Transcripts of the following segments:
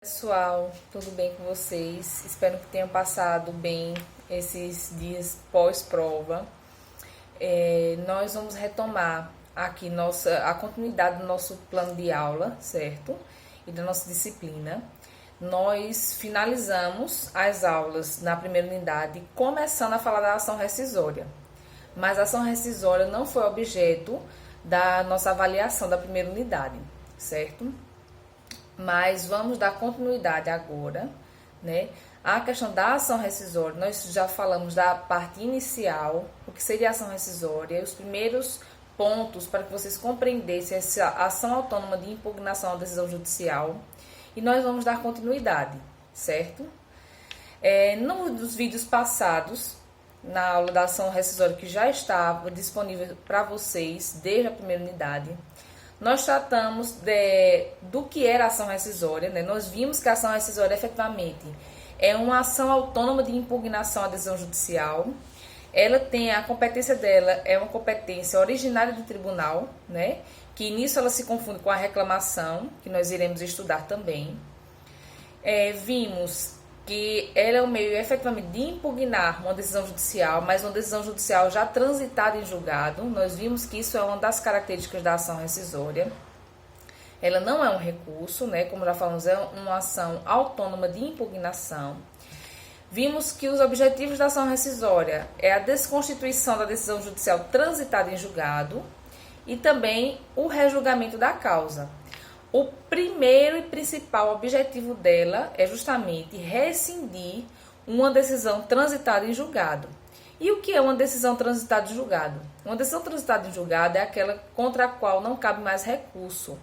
Pessoal, tudo bem com vocês? Espero que tenham passado bem esses dias pós-prova. Nós vamos retomar aqui a continuidade do nosso plano de aula, certo? E da nossa disciplina. Nós finalizamos as aulas na primeira unidade, começando a falar da ação rescisória. Mas a ação rescisória não foi objeto da nossa avaliação da primeira unidade, certo? Mas vamos dar continuidade agora, né? A questão da ação rescisória, nós já falamos da parte inicial, o que seria a ação rescisória, os primeiros pontos para que vocês compreendessem essa ação autônoma de impugnação à decisão judicial. E nós vamos dar continuidade, certo? Nos vídeos passados, na aula da ação rescisória que já estava disponível para vocês desde a primeira unidade, nós tratamos do que era a ação rescisória, né? Nós vimos que a ação rescisória efetivamente é uma ação autônoma de impugnação à decisão judicial. Ela tem a competência dela, é uma competência originária do tribunal, né? Que nisso ela se confunde com a reclamação, que nós iremos estudar também. Vimos que ela é um meio efetivamente de impugnar uma decisão judicial, mas uma decisão judicial já transitada em julgado. Nós vimos que isso é uma das características da ação rescisória. Ela não é um recurso, né? Como já falamos, é uma ação autônoma de impugnação. Vimos que os objetivos da ação rescisória é a desconstituição da decisão judicial transitada em julgado e também o rejulgamento da causa. O primeiro e principal objetivo dela é justamente rescindir uma decisão transitada em julgado. E o que é uma decisão transitada em julgado? Uma decisão transitada em julgado é aquela contra a qual não cabe mais recurso.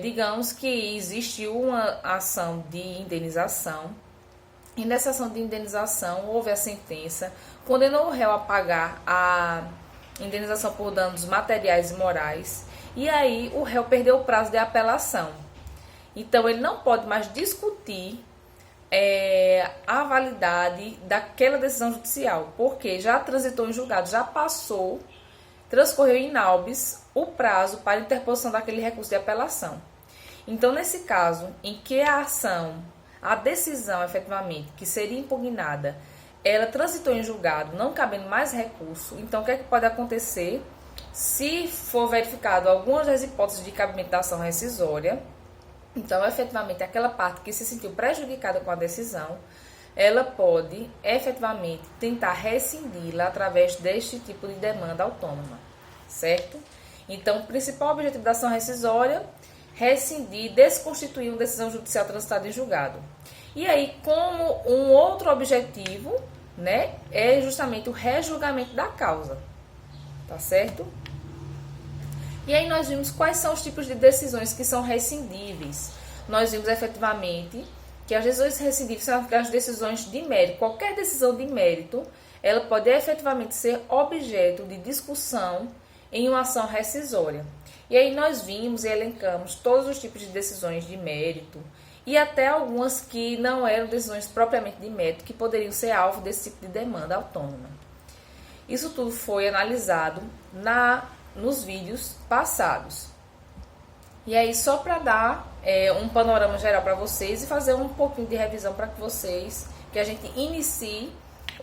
Digamos que existiu uma ação de indenização, e nessa ação de indenização houve a sentença, condenou o réu a pagar a indenização por danos materiais e morais, e aí o réu perdeu o prazo de apelação. Então ele não pode mais discutir a validade daquela decisão judicial, porque já transitou em julgado, já passou, transcorreu in naubis o prazo para interposição daquele recurso de apelação. Então, nesse caso, em que a decisão efetivamente que seria impugnada, ela transitou em julgado, não cabendo mais recurso, então o que é que pode acontecer? Se for verificado algumas das hipóteses de cabimento da ação rescisória, então efetivamente aquela parte que se sentiu prejudicada com a decisão, ela pode efetivamente tentar rescindi-la através deste tipo de demanda autônoma, certo? Então, o principal objetivo da ação rescisória é rescindir, desconstituir uma decisão judicial transitada em julgado. E aí, como um outro objetivo, né, é justamente o rejulgamento da causa, tá certo? E aí nós vimos quais são os tipos de decisões que são rescindíveis. Nós vimos efetivamente que as decisões rescindíveis são as decisões de mérito. Qualquer decisão de mérito, ela pode efetivamente ser objeto de discussão em uma ação rescisória. E aí nós vimos e elencamos todos os tipos de decisões de mérito e até algumas que não eram decisões propriamente de mérito, que poderiam ser alvo desse tipo de demanda autônoma. Isso tudo foi analisado nos vídeos passados. E aí, só para dar um panorama geral para vocês e fazer um pouquinho de revisão para que a gente inicie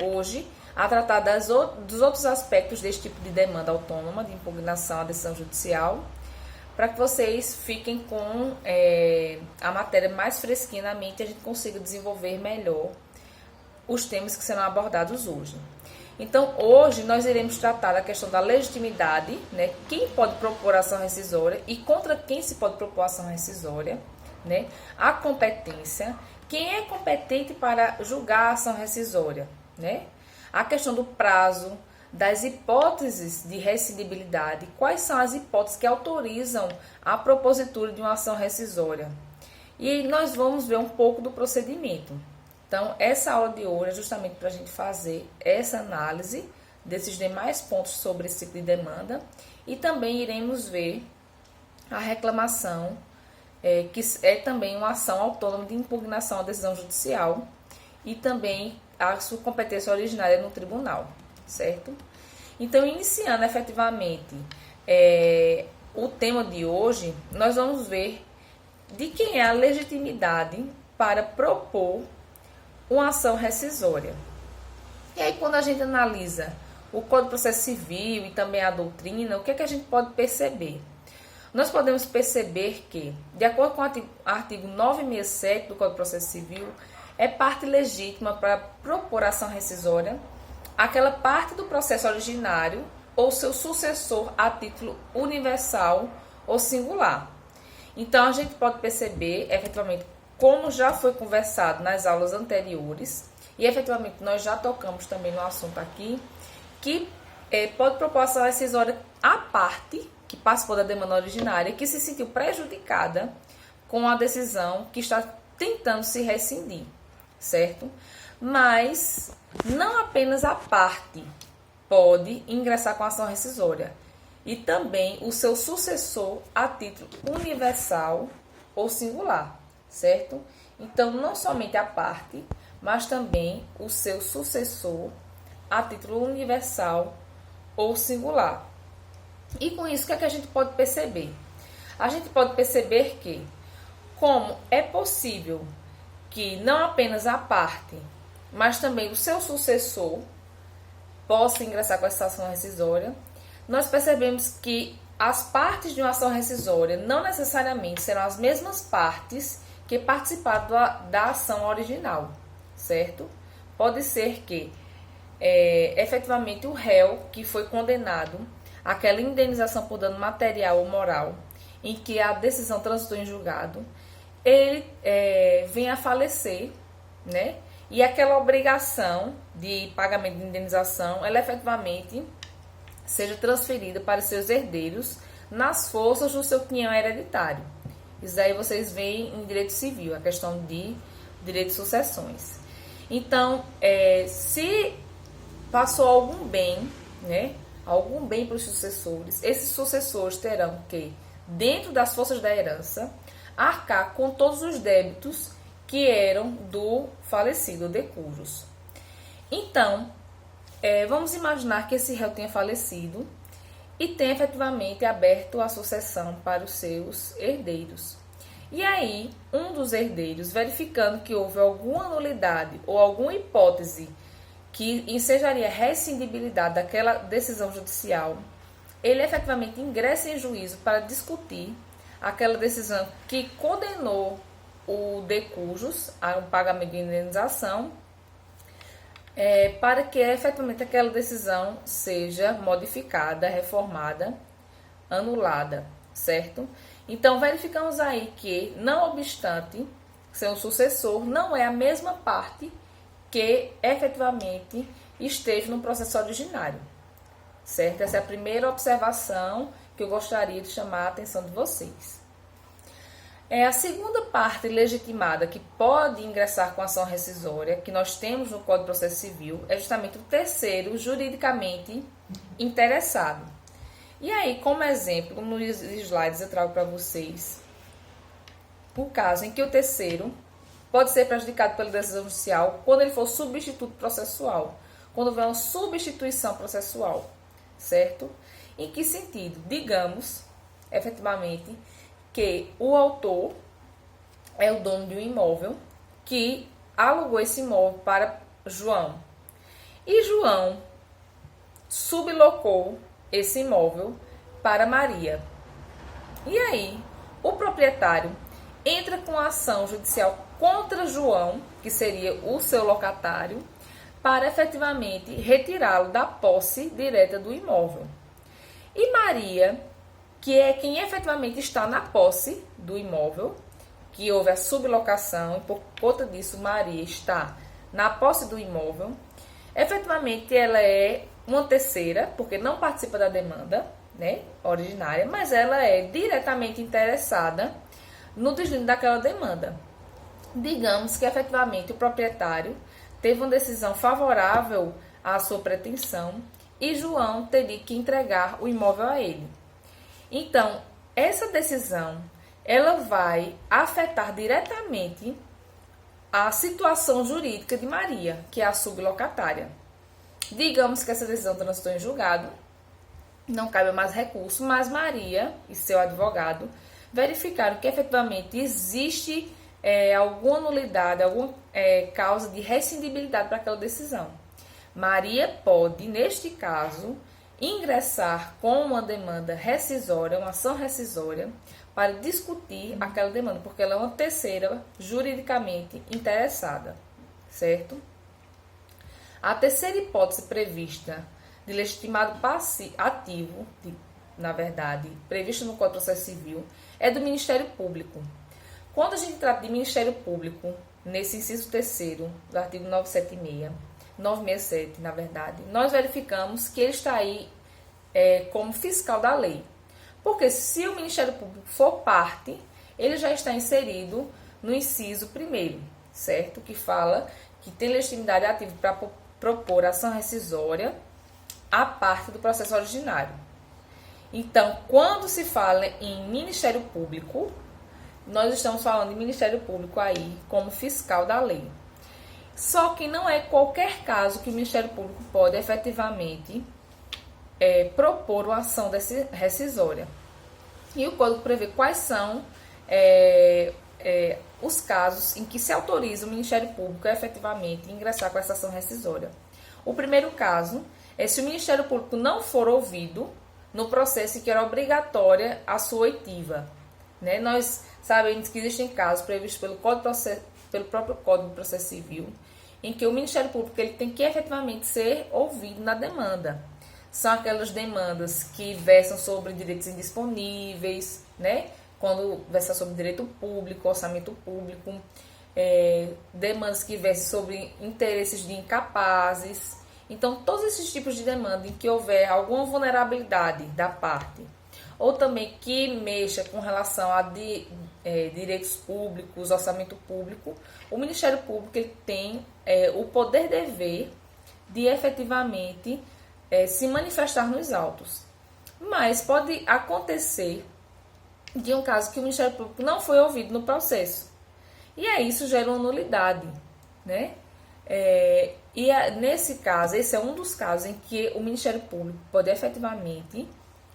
hoje a tratar dos outros aspectos desse tipo de demanda autônoma, de impugnação à decisão judicial, para que vocês fiquem com a matéria mais fresquinha na mente e a gente consiga desenvolver melhor os temas que serão abordados hoje. Então, hoje nós iremos tratar da questão da legitimidade, né? Quem pode propor ação rescisória e contra quem se pode propor ação rescisória, né? A competência, quem é competente para julgar a ação rescisória, né? A questão do prazo, das hipóteses de rescindibilidade, quais são as hipóteses que autorizam a propositura de uma ação rescisória. E nós vamos ver um pouco do procedimento. Então, essa aula de hoje é justamente para a gente fazer essa análise desses demais pontos sobre esse tipo de demanda e também iremos ver a reclamação, que é também uma ação autônoma de impugnação à decisão judicial e também a sua competência originária no tribunal, certo? Então, iniciando efetivamente o tema de hoje, nós vamos ver de quem é a legitimidade para propor uma ação rescisória. E aí, quando a gente analisa o Código de Processo Civil e também a doutrina, o que é que a gente pode perceber? Nós podemos perceber que, de acordo com o artigo 967 do Código de Processo Civil, é parte legítima para propor ação rescisória aquela parte do processo originário ou seu sucessor a título universal ou singular. Então, a gente pode perceber, efetivamente, como já foi conversado nas aulas anteriores, e efetivamente nós já tocamos também no assunto aqui, que pode propor ação rescisória à parte que participou da demanda originária e que se sentiu prejudicada com a decisão que está tentando se rescindir, certo? Mas não apenas a parte pode ingressar com a ação rescisória, e também o seu sucessor a título universal ou singular, certo? Então, não somente a parte, mas também o seu sucessor a título universal ou singular. E com isso, o que é que a gente pode perceber? A gente pode perceber que, como é possível que não apenas a parte, mas também o seu sucessor possa ingressar com essa ação rescisória, nós percebemos que as partes de uma ação rescisória não necessariamente serão as mesmas partes que participaram da ação original, certo? Pode ser que, efetivamente, o réu que foi condenado àquela indenização por dano material ou moral, em que a decisão transitou em julgado, ele venha a falecer, né? E aquela obrigação de pagamento de indenização, ela efetivamente seja transferida para seus herdeiros nas forças do seu quinhão hereditário. Isso aí vocês veem em direito civil, a questão de direito de sucessões. Então, se passou algum bem, né, algum bem para os sucessores, esses sucessores terão que, dentro das forças da herança, arcar com todos os débitos que eram do falecido, de cujos. Então, vamos imaginar que esse réu tenha falecido e tenha efetivamente aberto a sucessão para os seus herdeiros. E aí, um dos herdeiros, verificando que houve alguma nulidade ou alguma hipótese que ensejaria rescindibilidade daquela decisão judicial, ele efetivamente ingressa em juízo para discutir aquela decisão que condenou o de cujos a um pagamento de indenização, para que efetivamente aquela decisão seja modificada, reformada, anulada, certo? Então, verificamos aí que, não obstante ser um sucessor, não é a mesma parte que efetivamente esteja no processo originário, certo? Essa é a primeira observação que eu gostaria de chamar a atenção de vocês. A segunda parte legitimada que pode ingressar com ação rescisória, que nós temos no Código de Processo Civil, é justamente o terceiro juridicamente interessado. E aí, como exemplo, nos slides eu trago para vocês o caso em que o terceiro pode ser prejudicado pela decisão judicial quando ele for substituto processual, quando houver uma substituição processual, certo? Em que sentido? Digamos, efetivamente, que o autor é o dono de um imóvel que alugou esse imóvel para João. E João sublocou esse imóvel para Maria. E aí, o proprietário entra com a ação judicial contra João, que seria o seu locatário, para efetivamente retirá-lo da posse direta do imóvel. E Maria, que é quem efetivamente está na posse do imóvel, que houve a sublocação, e por conta disso Maria está na posse do imóvel, efetivamente ela é uma terceira, porque não participa da demanda, né, originária, mas ela é diretamente interessada no deslinde daquela demanda. Digamos que efetivamente o proprietário teve uma decisão favorável à sua pretensão e João teria que entregar o imóvel a ele. Então, essa decisão, ela vai afetar diretamente a situação jurídica de Maria, que é a sublocatária. Digamos que essa decisão transitou em julgado, não cabe mais recurso, mas Maria e seu advogado verificaram que efetivamente existe alguma nulidade, alguma causa de rescindibilidade para aquela decisão. Maria pode, neste caso, ingressar com uma demanda rescisória, uma ação rescisória, para discutir aquela demanda, porque ela é uma terceira juridicamente interessada, certo? A terceira hipótese prevista de legitimado ativo, na verdade, prevista no Código de Processo Civil, é do Ministério Público. Quando a gente trata de Ministério Público, nesse inciso 3º do artigo 967, na verdade, nós verificamos que ele está aí como fiscal da lei. Porque se o Ministério Público for parte, ele já está inserido no inciso 1º, certo? Que fala que tem legitimidade ativa para propor ação rescisória à parte do processo originário. Então, quando se fala em Ministério Público, nós estamos falando de Ministério Público aí como fiscal da lei. Só que não é qualquer caso que o Ministério Público pode efetivamente propor uma ação rescisória. E o Código prevê quais são os casos em que se autoriza o Ministério Público a efetivamente ingressar com essa ação rescisória. O primeiro caso é se o Ministério Público não for ouvido no processo em que era obrigatória a sua oitiva. Né? Nós sabemos que existem casos previstos pelo próprio Código de Processo Civil, em que o Ministério Público ele tem que efetivamente ser ouvido na demanda. São aquelas demandas que versam sobre direitos indisponíveis, né? Quando versa sobre direito público, orçamento público, demandas que versam sobre interesses de incapazes. Então, todos esses tipos de demanda em que houver alguma vulnerabilidade da parte, ou também que mexa com relação a direitos públicos, orçamento público, o Ministério Público ele tem o poder-dever de efetivamente se manifestar nos autos. Mas pode acontecer de um caso que o Ministério Público não foi ouvido no processo. E aí isso gera uma nulidade, né? Nesse caso, esse é um dos casos em que o Ministério Público pode efetivamente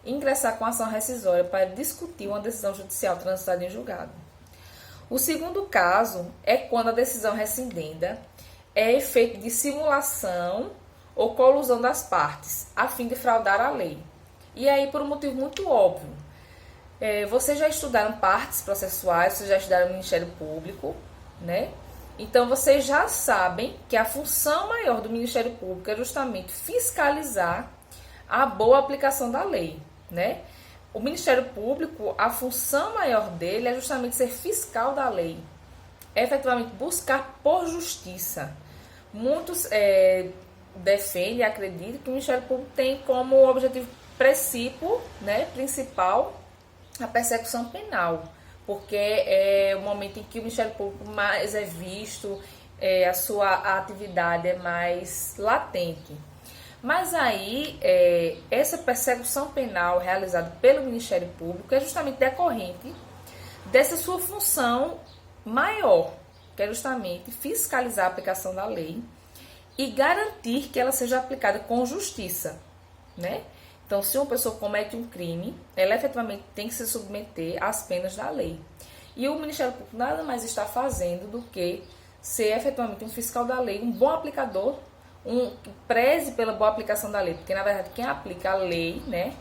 ingressar com ação rescisória para discutir uma decisão judicial transitada em julgado. O segundo caso é quando a decisão rescindida é efeito de simulação ou colusão das partes, a fim de fraudar a lei. E aí, por um motivo muito óbvio, vocês já estudaram partes processuais, vocês já estudaram o Ministério Público, né? Então, vocês já sabem que a função maior do Ministério Público é justamente fiscalizar a boa aplicação da lei, né? O Ministério Público, a função maior dele é justamente ser fiscal da lei, é efetivamente buscar por justiça. Muitos defendem e acreditam que o Ministério Público tem como objetivo principal a persecução penal, porque é o momento em que o Ministério Público mais é visto, a sua atividade é mais latente. Mas aí, essa persecução penal realizada pelo Ministério Público é justamente decorrente dessa sua função maior, que é justamente fiscalizar a aplicação da lei e garantir que ela seja aplicada com justiça, né? Então, se uma pessoa comete um crime, ela efetivamente tem que se submeter às penas da lei. E o Ministério Público nada mais está fazendo do que ser efetivamente um fiscal da lei, um bom aplicador, que preze pela boa aplicação da lei, porque na verdade quem aplica a lei, né,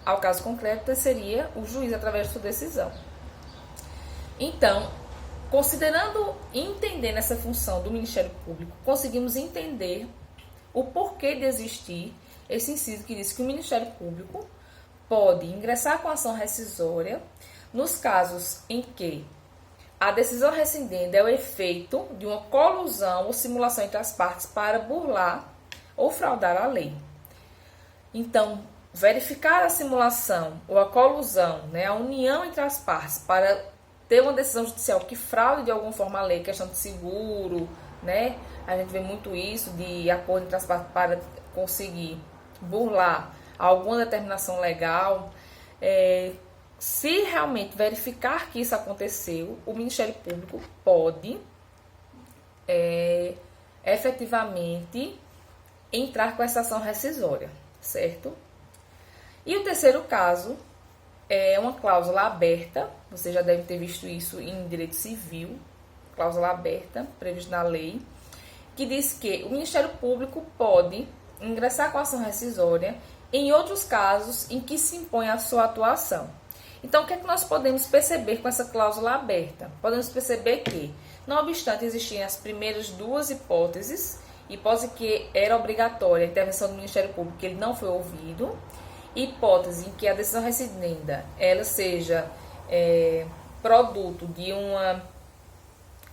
ao caso concreto, seria o juiz através de sua decisão. Então, considerando e entendendo essa função do Ministério Público, conseguimos entender o porquê de existir esse inciso que diz que o Ministério Público pode ingressar com ação rescisória nos casos em que a decisão rescindida é o efeito de uma colusão ou simulação entre as partes para burlar ou fraudar a lei. Então, verificar a simulação ou a colusão, né, a união entre as partes para ter uma decisão judicial que fraude de alguma forma a lei, questão de seguro, né? A gente vê muito isso de acordo entre as partes para conseguir burlar alguma determinação legal. Se realmente verificar que isso aconteceu, o Ministério Público pode efetivamente entrar com essa ação rescisória, certo? E o terceiro caso é uma cláusula aberta, você já deve ter visto isso em direito civil, cláusula aberta, prevista na lei, que diz que o Ministério Público pode ingressar com ação rescisória em outros casos em que se impõe a sua atuação. Então, o que é que nós podemos perceber com essa cláusula aberta? Podemos perceber que, não obstante existirem as primeiras duas hipótese que era obrigatória a intervenção do Ministério Público, que ele não foi ouvido, hipótese em que a decisão recidenda ela seja produto de uma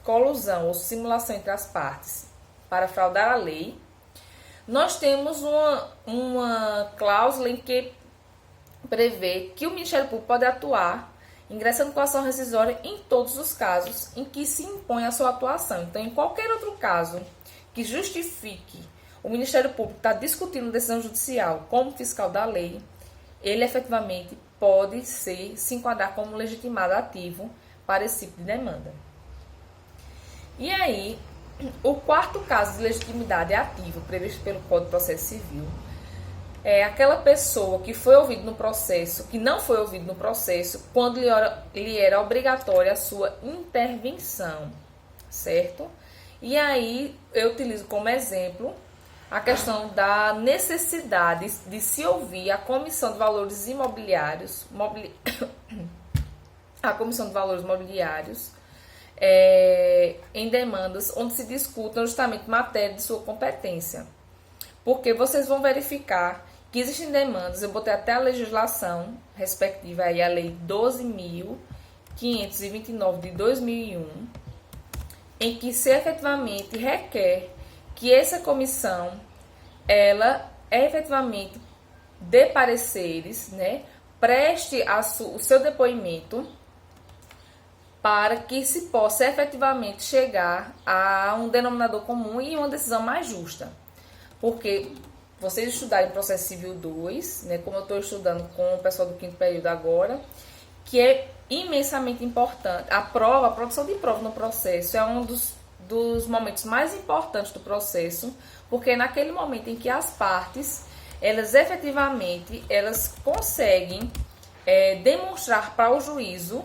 colusão ou simulação entre as partes para fraudar a lei, nós temos uma cláusula em que prevê que o Ministério Público pode atuar ingressando com ação rescisória em todos os casos em que se impõe a sua atuação. Então, em qualquer outro caso que justifique o Ministério Público estar discutindo decisão judicial como fiscal da lei, ele efetivamente pode se enquadrar como legitimado ativo para esse tipo de demanda. E aí, o quarto caso de legitimidade ativa previsto pelo Código de Processo Civil é aquela pessoa que foi ouvido no processo, que não foi ouvido no processo, quando lhe era obrigatória a sua intervenção, certo? E aí, eu utilizo como exemplo a questão da necessidade de se ouvir a Comissão de Valores Imobiliários, em demandas onde se discutam justamente matéria de sua competência. Porque vocês vão verificar que existem demandas, eu botei até a legislação respectiva aí, a Lei 12.529 de 2001, em que se efetivamente requer que essa comissão, ela efetivamente dê pareceres, né, preste o seu depoimento para que se possa efetivamente chegar a um denominador comum e uma decisão mais justa. Porque vocês estudarem processo civil 2, né, como eu estou estudando com o pessoal do 5º período agora, que é imensamente importante. A produção de prova no processo é um dos momentos mais importantes do processo, porque é naquele momento em que as partes, elas efetivamente, elas conseguem demonstrar para o juízo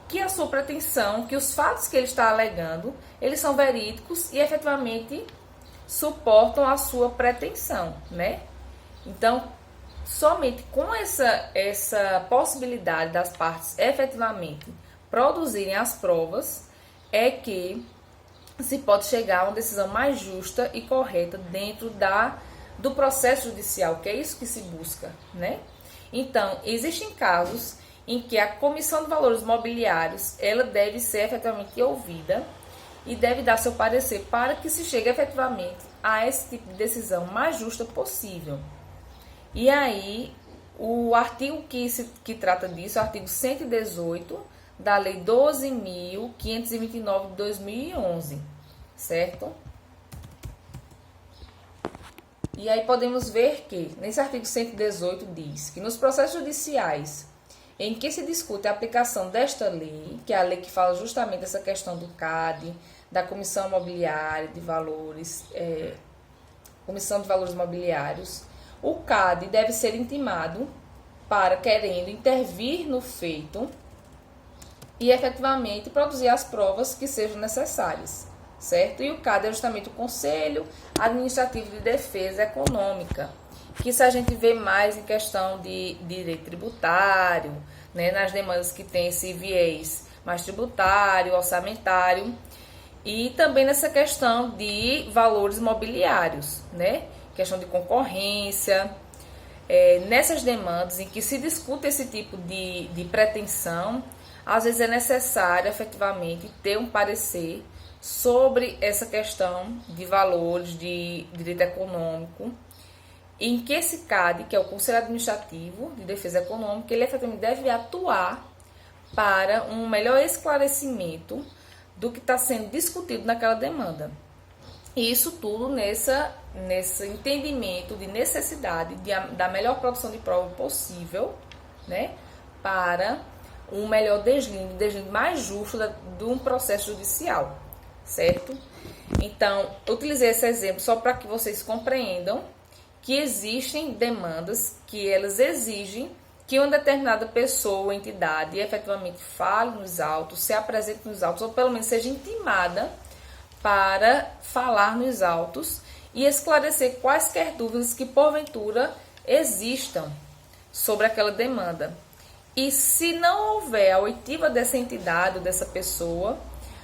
que a sua pretensão, que os fatos que ele está alegando, eles são verídicos e efetivamente suportam a sua pretensão, né? Então, somente com essa possibilidade das partes efetivamente produzirem as provas é que se pode chegar a uma decisão mais justa e correta dentro do processo judicial, que é isso que se busca, né? Então, existem casos em que a Comissão de Valores Mobiliários ela deve ser efetivamente ouvida e deve dar seu parecer para que se chegue efetivamente a esse tipo de decisão mais justa possível. E aí, o artigo que trata disso é o artigo 118 da Lei 12.529 de 2011, certo? E aí podemos ver que, nesse artigo 118 diz que nos processos judiciais em que se discute a aplicação desta lei, que é a lei que fala justamente dessa questão do CAD, da Comissão Mobiliária de Valores, Comissão de Valores Mobiliários, o CAD deve ser intimado para, querendo intervir no feito e efetivamente produzir as provas que sejam necessárias, certo? E o CAD é justamente o Conselho Administrativo de Defesa Econômica, que isso a gente vê mais em questão de direito tributário, né, nas demandas que tem esse viés mais tributário, orçamentário, e também nessa questão de valores mobiliários, né, questão de concorrência, nessas demandas em que se discute esse tipo de pretensão, às vezes é necessário efetivamente ter um parecer sobre essa questão de valores de direito econômico, em que esse CAD, que é o Conselho Administrativo de Defesa Econômica, ele efetivamente deve atuar para um melhor esclarecimento do que está sendo discutido naquela demanda. E isso tudo nesse entendimento de necessidade da melhor produção de prova possível, né, para um melhor deslinde mais justo de um processo judicial, certo? Então, eu utilizei esse exemplo só para que vocês compreendam que existem demandas que elas exigem que uma determinada pessoa ou entidade efetivamente fale nos autos, se apresente nos autos, ou pelo menos seja intimada para falar nos autos e esclarecer quaisquer dúvidas que porventura existam sobre aquela demanda. E se não houver a oitiva dessa entidade ou dessa pessoa,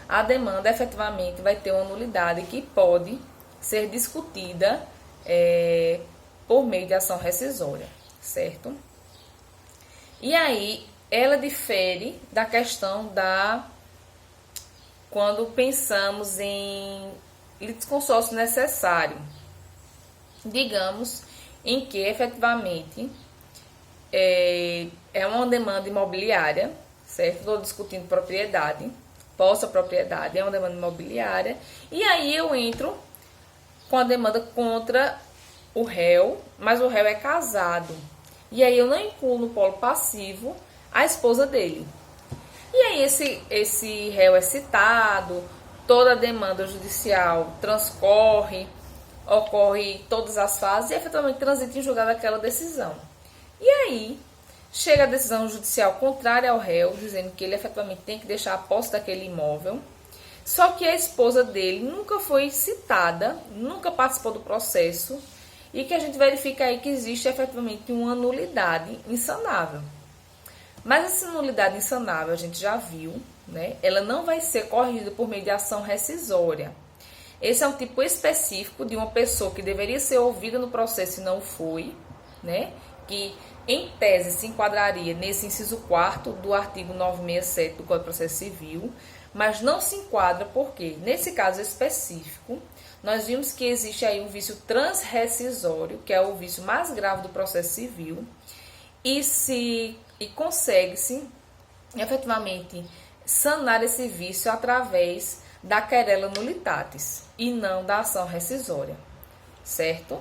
a demanda efetivamente vai ter uma nulidade que pode ser discutida por meio de ação rescisória, certo? E aí, ela difere da questão quando pensamos em litisconsórcio necessário. Digamos em que efetivamente é uma demanda imobiliária, certo? Estou discutindo propriedade, posse propriedade, é uma demanda imobiliária, e aí eu entro com a demanda contra o réu, mas o réu é casado. E aí eu não incluo no polo passivo a esposa dele. E aí esse réu é citado, toda a demanda judicial transcorre, ocorre todas as fases e efetivamente transita em julgado aquela decisão. E aí chega a decisão judicial contrária ao réu, dizendo que ele efetivamente tem que deixar a posse daquele imóvel. Só que a esposa dele nunca foi citada, nunca participou do processo, e que a gente verifica aí que existe efetivamente uma nulidade insanável. Mas essa nulidade insanável, a gente já viu, né? Ela não vai ser corrigida por meio de ação rescisória. Esse é um tipo específico de uma pessoa que deveria ser ouvida no processo e não foi, né? Que, em tese, se enquadraria nesse inciso 4º do artigo 967 do Código de Processo Civil, mas não se enquadra porque, nesse caso específico, nós vimos que existe aí um vício transrescisório, que é o vício mais grave do processo civil, e consegue-se efetivamente sanar esse vício através da querela nullitatis e não da ação rescisória, certo?